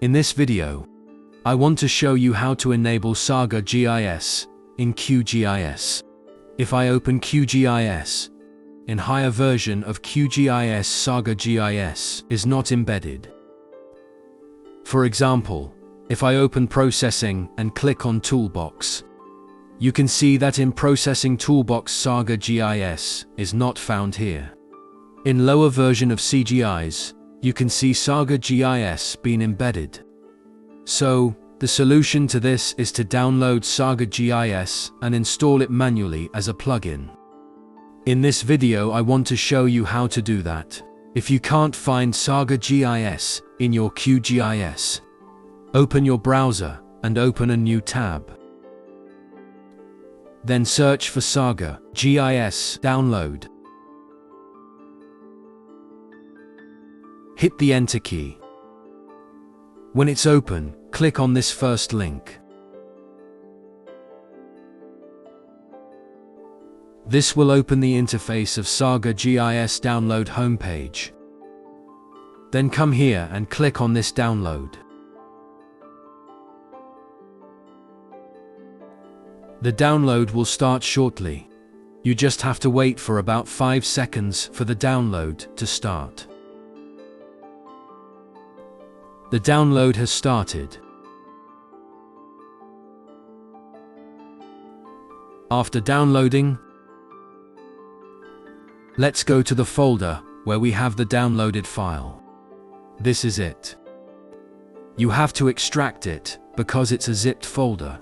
In this video, I want to show you how to enable SAGA GIS in QGIS. If I open QGIS, in higher version of QGIS, SAGA GIS is not embedded. For example, if I open Processing and click on Toolbox, you can see that in Processing Toolbox SAGA GIS is not found here. In lower version of CGIs, you can see SAGA GIS being embedded. So, the solution to this is to download SAGA GIS and install it manually as a plugin. In this video I want to show you how to do that. If you can't find SAGA GIS in your QGIS, open your browser and open a new tab. Then search for SAGA GIS download. Hit the Enter key. When it's open, click on this first link. This will open the interface of SAGA GIS download homepage. Then come here and click on this download. The download will start shortly. You just have to wait for about 5 seconds for the download to start. The download has started. After downloading, let's go to the folder where we have the downloaded file. This is it. You have to extract it because it's a zipped folder.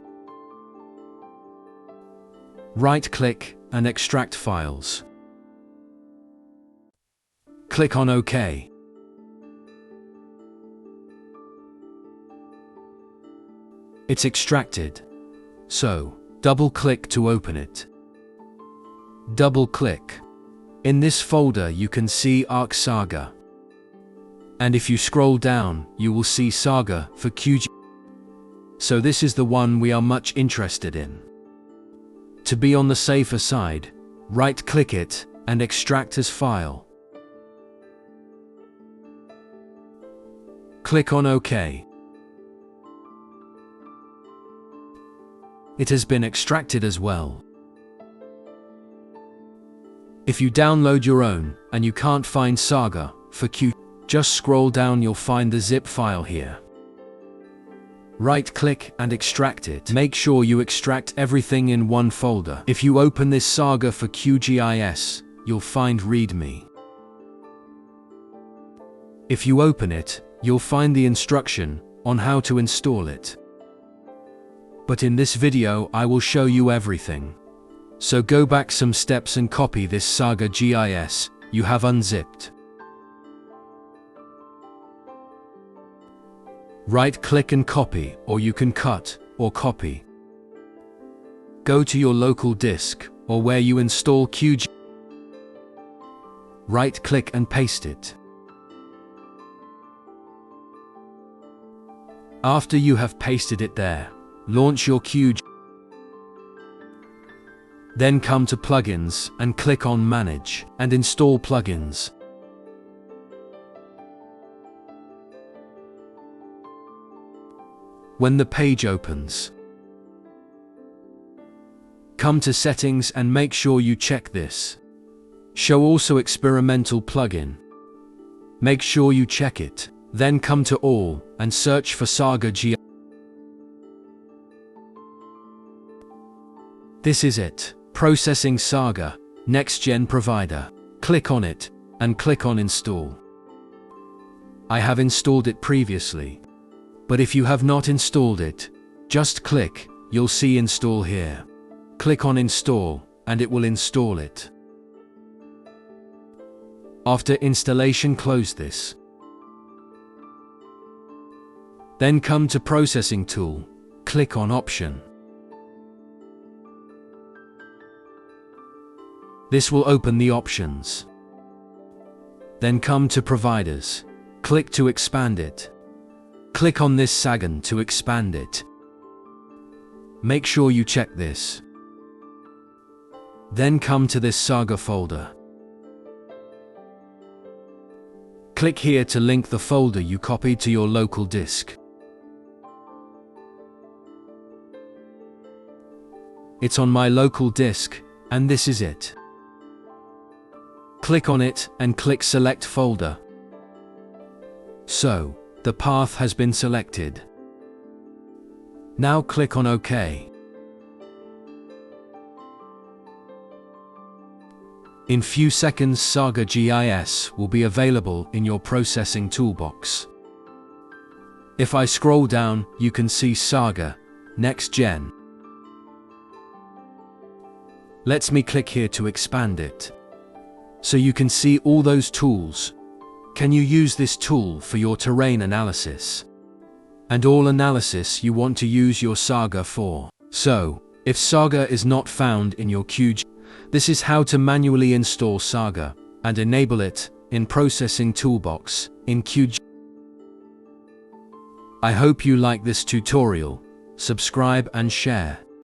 Right-click and extract files. Click on OK. It's extracted. So, double-click to open it. Double-click. In this folder you can see ARC SAGA. And if you scroll down, you will see SAGA for QGIS. So this is the one we are much interested in. To be on the safer side, right-click it and extract as file. Click on OK. It has been extracted as well. If you download your own and you can't find SAGA for QGIS, just scroll down, you'll find the zip file here. Right-click and extract it. Make sure you extract everything in one folder. If you open this SAGA for QGIS, you'll find README. If you open it, you'll find the instruction on how to install it. But in this video I will show you everything. So go back some steps and copy this SAGA GIS you have unzipped. Right-click and copy, or you can cut or copy. Go to your local disk or where you install QGIS. Right-click and paste it. After you have pasted it there, launch your QGIS. Then come to Plugins and click on Manage and Install Plugins. When the page opens, come to Settings and make sure you check this. Show also Experimental Plugin. Make sure you check it. Then come to All and search for SAGA GIS. This is it. Processing SAGA, Next-Gen Provider. Click on it, and click on Install. I have installed it previously. But if you have not installed it, just click, you'll see Install here. Click on Install, and it will install it. After installation, close this. Then come to Processing Tool, click on Option. This will open the options. Then come to Providers. Click to expand it. Click on this SAGA to expand it. Make sure you check this. Then come to this SAGA folder. Click here to link the folder you copied to your local disk. It's on my local disk, and this is it. Click on it and click Select Folder. So, the path has been selected. Now click on OK. In few seconds, SAGA GIS will be available in your processing toolbox. If I scroll down, you can see SAGA Next Gen. Let me click here to expand it. So you can see all those tools. Can you use this tool for your terrain analysis? And all analysis you want to use your SAGA for. So, if SAGA is not found in your QGIS, this is how to manually install SAGA and enable it in Processing Toolbox in QGIS. I hope you like this tutorial. Subscribe and share.